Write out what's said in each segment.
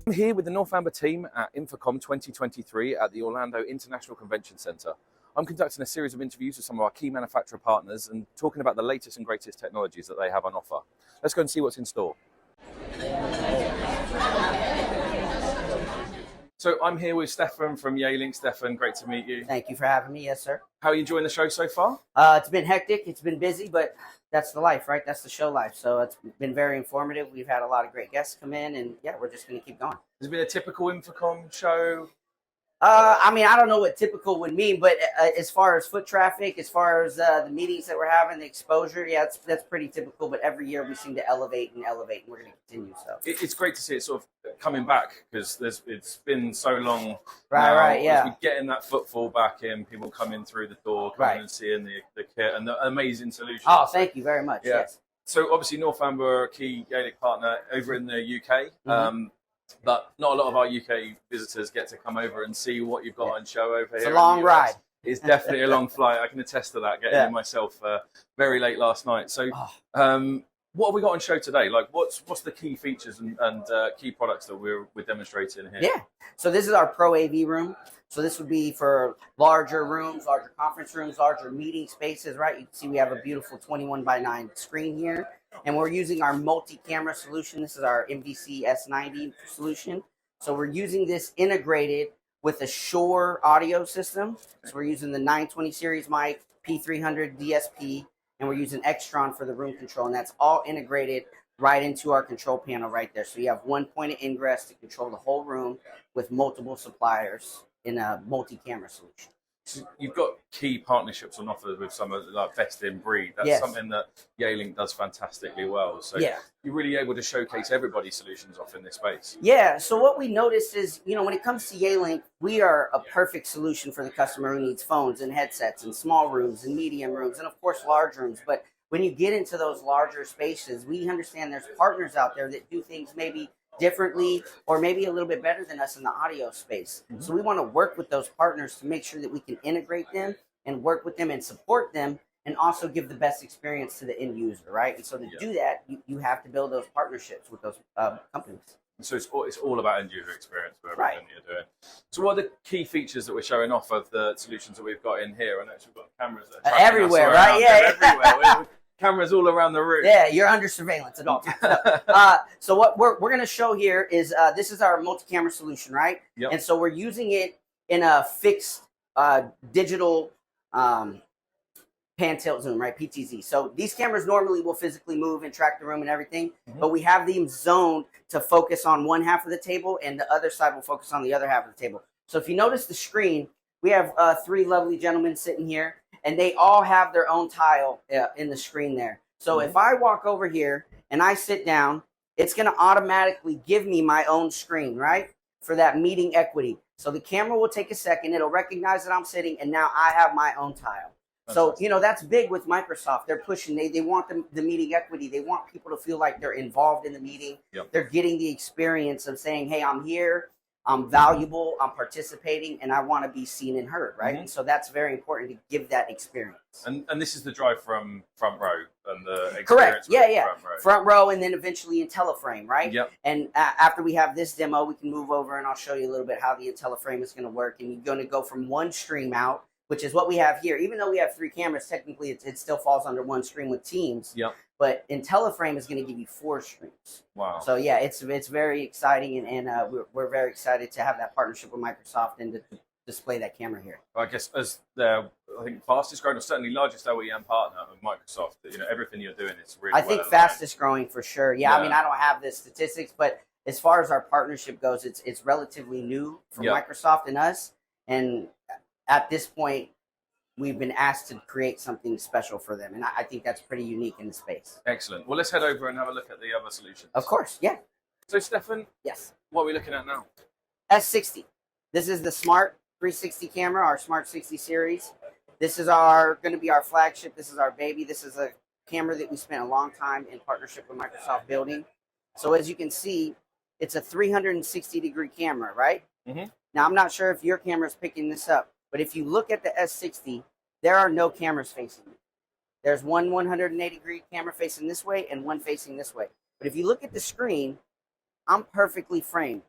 I'm here with the Northamber team at Infocomm 2023 at the Orlando International Convention Center. I'm conducting a series of interviews with some of our key manufacturer partners and talking about the latest and greatest technologies that they have on offer. Let's go and see what's in store. So I'm here with Stefan from Yealink. Stefan, great to meet you. Thank you for having me. Yes, sir. How are you enjoying the show so far? It's been hectic. It's been busy, but that's the life, right? That's the show life. So it's been very informative. We've had a lot of great guests come in, and yeah, we're just going to keep going. Has it been a typical Infocomm show? I mean, I don't know what typical would mean, but as far as foot traffic, as far as the meetings that we're having, the exposure, yeah, that's pretty typical. But every year we seem to elevate, and we're going to continue. So It's great to see it sort of coming back because it's been so long. Right, yeah. As we getting that footfall back in, people coming through the door, coming and seeing the kit and the amazing solutions. Oh, thank you very much. Yeah. Yes. So obviously Northamber are a key Yealink partner over in the UK. But not a lot of our UK visitors get to come over and see what you've got on show over here. It's a long ride. It's definitely a long flight. I can attest to that, getting in myself very late last night. So what have we got on show today? Like, what's the key features and key products that we're demonstrating here? Yeah. So this is our Pro AV room. So this would be for larger rooms, larger conference rooms, larger meeting spaces, right? You can see we have a beautiful 21:9 screen here. And we're using our multi-camera solution. This is our MVC S90 solution. So we're using this integrated with a Shure audio system. So we're using the 920 series mic, P300 DSP, and we're using Extron for the room control. And that's all integrated right into our control panel right there. So you have one point of ingress to control the whole room with multiple suppliers in a multi-camera solution. So you've got key partnerships on offer with some of the best in breed. That's something that Yealink does fantastically well. So you're really able to showcase everybody's solutions off in this space. Yeah. So what we noticed is, when it comes to Yealink, we are a perfect solution for the customer who needs phones and headsets and small rooms and medium rooms and of course large rooms. But when you get into those larger spaces, we understand there's partners out there that do things maybe differently or maybe a little bit better than us in the audio space. So we want to work with those partners to make sure that we can integrate them and work with them and support them and also give the best experience to the end user, right? And so to do that, you have to build those partnerships with those companies. So it's all about end user experience for everything you're doing. So what are the key features that we're showing off of the solutions that we've got in here? I know we've got cameras that are everywhere, right? Yeah, everywhere. Cameras all around the room. Yeah, you're under surveillance at all times. So what we're going to show here is this is our multi-camera solution, right? Yep. And so we're using it in a fixed digital pan tilt zoom, right? PTZ. So these cameras normally will physically move and track the room and everything, but we have them zoned to focus on one half of the table and the other side will focus on the other half of the table. So if you notice the screen, we have three lovely gentlemen sitting here. And they all have their own tile in the screen there. So if I walk over here and I sit down, it's going to automatically give me my own screen, right? For that meeting equity. So the camera will take a second. It'll recognize that I'm sitting, and now I have my own tile. So, that's big with Microsoft. They're pushing. They want the meeting equity. They want people to feel like they're involved in the meeting. Yep. They're getting the experience of saying, hey, I'm here. I'm valuable, I'm participating, and I want to be seen and heard, right? And so that's very important to give that experience. And this is the drive from front row and the experience. Correct, yeah. Front row. Front row and then eventually IntelliFrame, right? Yep. And after we have this demo, we can move over and I'll show you a little bit how the IntelliFrame is going to work. And you're going to go from one stream out, which is what we have here. Even though we have three cameras, technically it still falls under one stream with Teams. Yep. But IntelliFrame is going to give you 4 streams. Wow. So yeah, it's very exciting, and we're very excited to have that partnership with Microsoft and to display that camera here. I guess as their, fastest growing or certainly largest OEM partner of Microsoft, everything you're doing is really. I think fastest growing for sure. Yeah, I mean, I don't have the statistics, but as far as our partnership goes, it's relatively new for Microsoft and us, and at this point, we've been asked to create something special for them. And I think that's pretty unique in the space. Excellent. Well, let's head over and have a look at the other solutions. Of course, yeah. So, Stefan, yes. What are we looking at now? S60. This is the Smart 360 camera, our Smart 60 series. This is going to be our flagship. This is our baby. This is a camera that we spent a long time in partnership with Microsoft building. So as you can see, it's a 360-degree camera, right? Now, I'm not sure if your camera is picking this up, but if you look at the S60, there are no cameras facing it. There's one 180-degree camera facing this way and one facing this way. But if you look at the screen, I'm perfectly framed.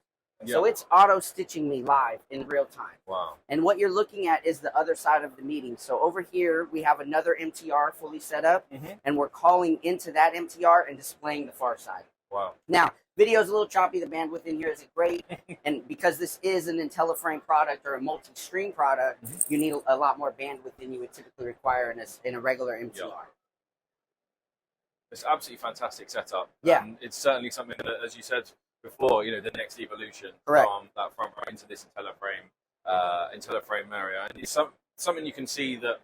So it's auto stitching me live in real time. Wow. And what you're looking at is the other side of the meeting. So over here, we have another MTR fully set up, and we're calling into that MTR and displaying the far side. Wow. Now, video is a little choppy. The bandwidth in here isn't great. And because this is an IntelliFrame product or a multi-stream product, you need a lot more bandwidth than you would typically require in a regular MTR. Yep. It's absolutely fantastic setup. Yeah. And it's certainly something that, as you said before, the next evolution Correct. from that front row into this IntelliFrame area. And it's something you can see that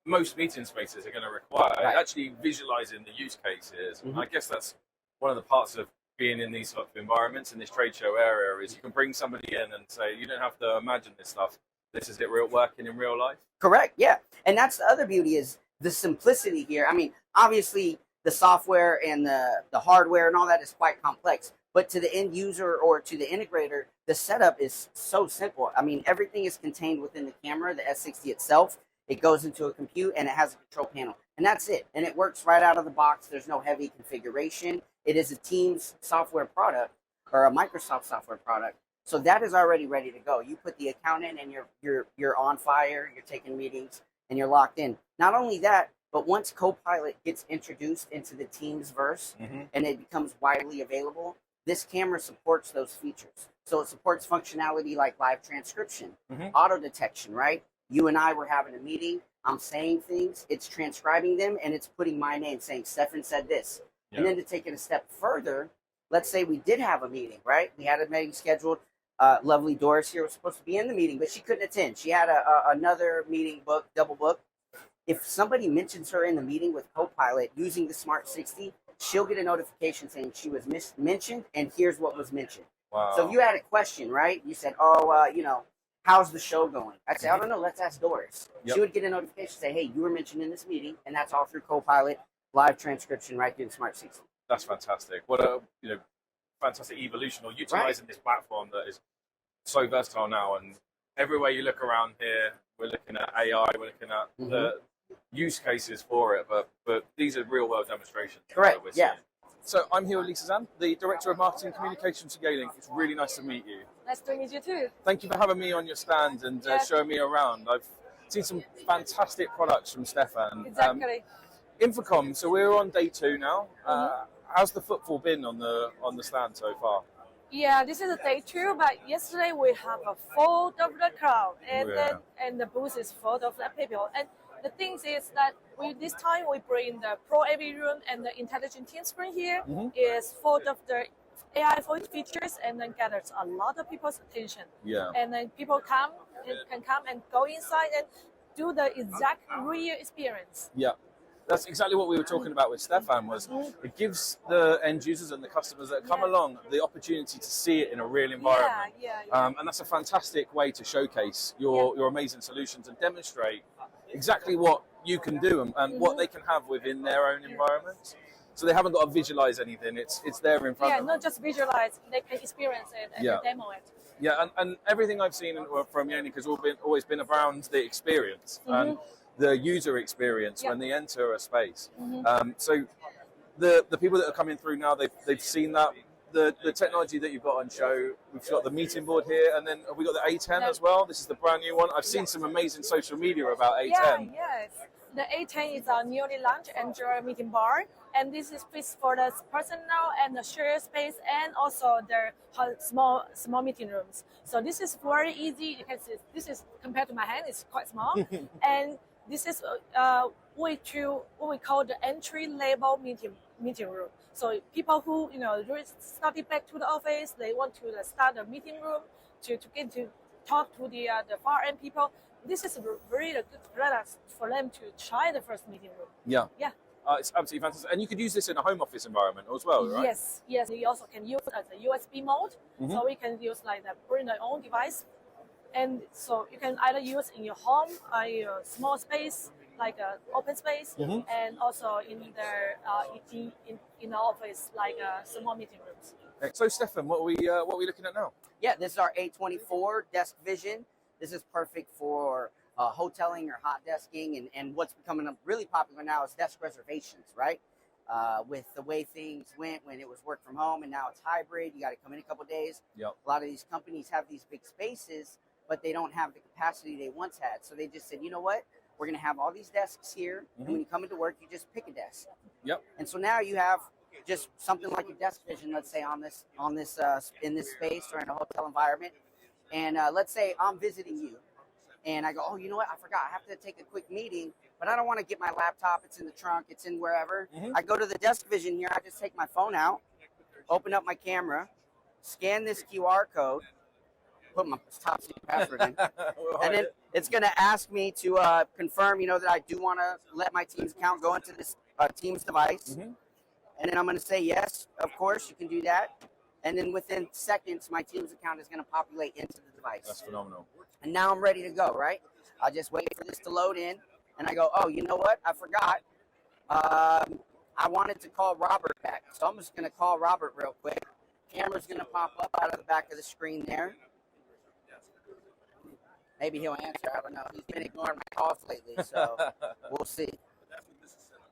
most meeting spaces are going to require. Right. Actually visualizing the use cases. And I guess that's one of the parts of being in these sorts of environments, in this trade show area, is you can bring somebody in and say, you don't have to imagine this stuff. This is it working in real life. Correct, yeah. And that's the other beauty, is the simplicity here. I mean, obviously, the software and the hardware and all that is quite complex. But to the end user or to the integrator, the setup is so simple. I mean, everything is contained within the camera, the S60 itself. It goes into a compute and it has a control panel. And that's it. And it works right out of the box. There's no heavy configuration. It is a Teams software product or a Microsoft software product. So that is already ready to go. You put the account in and you're on fire, you're taking meetings, and you're locked in. Not only that, but once Copilot gets introduced into the Teams verse and it becomes widely available, this camera supports those features. So it supports functionality like live transcription, auto detection, right? You and I were having a meeting. I'm saying things. It's transcribing them, and it's putting my name, saying, Stefan said this. Yeah. And then to take it a step further, let's say we did have a meeting, right? We had a meeting scheduled. Lovely Doris here was supposed to be in the meeting, but she couldn't attend. She had another meeting double booked. If somebody mentions her in the meeting with Copilot using the Smart 60, she'll get a notification saying she was mentioned, and here's what was mentioned. Wow. So if you had a question, right? You said, how's the show going? I'd say, I don't know, let's ask Doris. Yep. She would get a notification say, hey, you were mentioned in this meeting, and that's all through Copilot, live transcription right through the Smart 60. That's fantastic. What a fantastic evolution, or utilizing this platform that is so versatile now. And everywhere you look around here, we're looking at AI, we're looking at the use cases for it, but these are real world demonstrations. Correct. Yeah. So I'm here with Lisa Zan, the Director of Marketing Communications at Yealink. It's really nice to meet you. Nice to meet you too. Thank you for having me on your stand and showing me around. I've seen some fantastic products from Stefan. Exactly. Infocomm, so we're on day 2 now. How's the footfall been on the stand so far? Yeah, this is day 2, but yesterday we have a full of the crowd, and and the booth is full of the people. And the thing is that this time we bring the Pro AV room and the intelligent team screen here is full of the AI voice features, and then gathers a lot of people's attention. Yeah. And then people can come and go inside and do the exact real experience. Yeah. That's exactly what we were talking about with Stefan, was it gives the end users and the customers that come along the opportunity to see it in a real environment. And that's a fantastic way to showcase your amazing solutions and demonstrate exactly what you can do and what they can have within their own environment. So they haven't got to visualize anything, it's there in front of them. Yeah, not just visualize, they can experience it and demo it. Yeah, and everything I've seen from Yealink has always been around the experience. And the user experience when they enter a space. So the people that are coming through now, they've seen that. The technology that you've got on show, we've got the meeting board here, and then we got the A10 as well. This is the brand new one. I've seen some amazing social media about A10. Yes. The A10 is our newly launched Android meeting bar, and this is fit for the personal and the shared space, and also the small meeting rooms. So this is very easy. You can see this is, compared to my hand, it's quite small, and this is what we call the entry-level meeting room. So people who started back to the office, they want to start a meeting room to get to talk to the far end people. This is a very good product for them to try the first meeting room. Yeah. It's absolutely fantastic, and you could use this in a home office environment as well, right? Yes. We also can use it as a USB mode, so we can use bring their own device. And so you can either use in your home, your small space, like an open space, and also in the office, like small meeting rooms. So, Stefan, what are we looking at now? Yeah, this is our A24 Desk Vision. This is perfect for hoteling or hot desking, and what's becoming really popular now is desk reservations, right? with the way things went when it was work from home and now it's hybrid. You got to come in a couple of days. Yep. A lot of these companies have these big spaces, but they don't have the capacity they once had. So they just said, you know what? We're going to have all these desks here. And when you come into work, you just pick a desk. Yep. And so now you have just something like a desk vision, let's say in this space or in a hotel environment. And let's say I'm visiting you and I go, oh, you know what? I forgot. I have to take a quick meeting, but I don't want to get my laptop. It's in the trunk. It's in wherever. I go to the desk vision here. I just take my phone out, open up my camera, scan this QR code, put my top secret password in, and then it's going to ask me to confirm, that I do want to let my Teams account go into this Teams device. And then I'm going to say yes, of course, you can do that. And then within seconds, my Teams account is going to populate into the device. That's phenomenal. And now I'm ready to go, right? I'll just wait for this to load in. And I go, oh, you know what? I forgot. I wanted to call Robert back. So I'm just going to call Robert real quick. Camera's going to pop up out of the back of the screen there. Maybe he'll answer. I don't know. He's been ignoring my calls lately, so we'll see.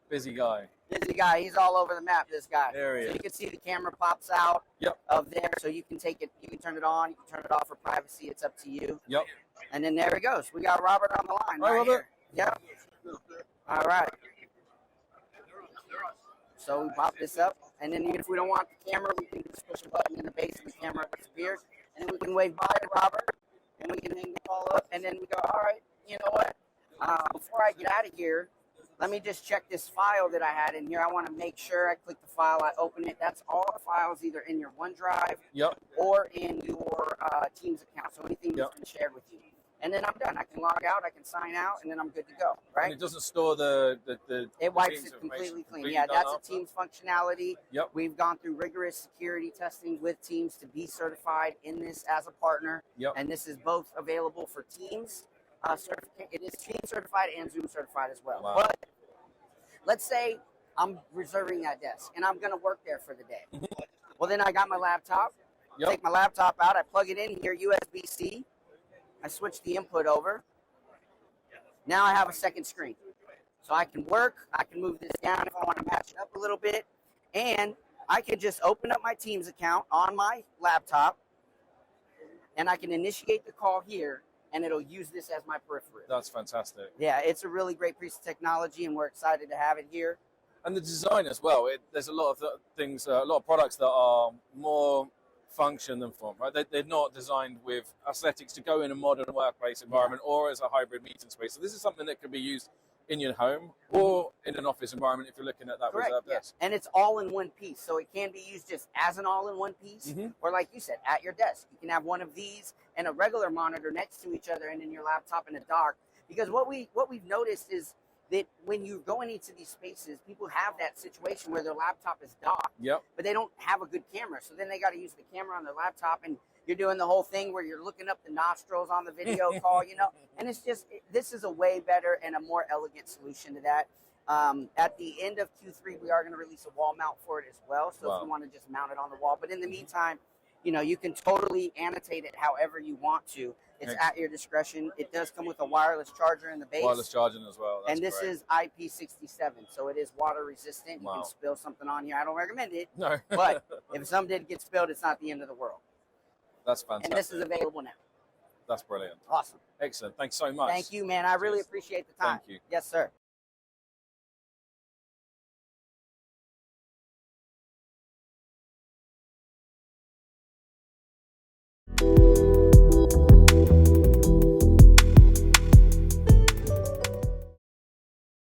Busy guy. Busy guy. He's all over the map, this guy. There he is. You can see the camera pops out Yep. of there, so you can take it, you can turn it on, you can turn it off for privacy. It's up to you. Yep. And then there he goes. We got Robert on the line. Hi, Right Robert. Here. Yep. All right. So we pop this up, and then if we don't want the camera, we can just push a button and the base of the camera disappears, and then we can wave bye to Robert, and we can hang the call up, and then we go, all right, you know what? Before I get out of here, let me just check this file that I had in here. I want to make sure I click the file, I open it. That's all the files either in your OneDrive Yep. or in your Teams account. So anything that's Yep. been shared with you. And then I'm done. I can log out, I can sign out, and then I'm good to go, right? And it doesn't store the It wipes Teams it completely clean. information Yeah, done that's a after? Teams functionality. Yep. We've gone through rigorous security testing with Teams to be certified in this as a partner. Yep. And this is both available for Teams certificate. It is Teams certified and Zoom certified as well. Wow. But let's say I'm reserving that desk and I'm going to work there for the day. Well, then I got my laptop. Yep. Take my laptop out. I plug it in here, USB-C. I switch the input over. Now I have a second screen. So I can work. I can move this down if I want to match it up a little bit. And I can just open up my Teams account on my laptop. And I can initiate the call here. And it'll use this as my peripheral. That's fantastic. Yeah, it's a really great piece of technology. And we're excited to have it here. And the design as well. There's a lot of things, a lot of products that are more function than form, right? They're not designed with aesthetics to go in a modern workplace environment or as a hybrid meeting space. So this is something that could be used in your home or in an office environment if you're looking at that Correct. reserved Yeah. desk. And it's all in one piece. So it can be used just as an all-in-one piece, or like you said, at your desk. You can have one of these and a regular monitor next to each other and then your laptop in a dock. Because what we've noticed is that when you're going into these spaces, people have that situation where their laptop is docked, Yep. but they don't have a good camera. So then they got to use the camera on their laptop, and you're doing the whole thing where you're looking up the nostrils on the video call, and it's just, this is a way better and a more elegant solution to that. At the end of Q3, we are going to release a wall mount for it as well. So if you want to just mount it on the wall, but in the meantime, you can totally annotate it however you want to. It's at your discretion. It does come with a wireless charger in the base. Wireless charging as well. That's and this great. is IP67, so it is water resistant. You Wow. can spill something on here. I don't recommend it, No. but if some did get spilled, it's not the end of the world. That's fantastic. And this is available now. That's brilliant. Awesome. Excellent. Thanks so much. Thank you, man. I really appreciate the time. Thank you. Yes, sir.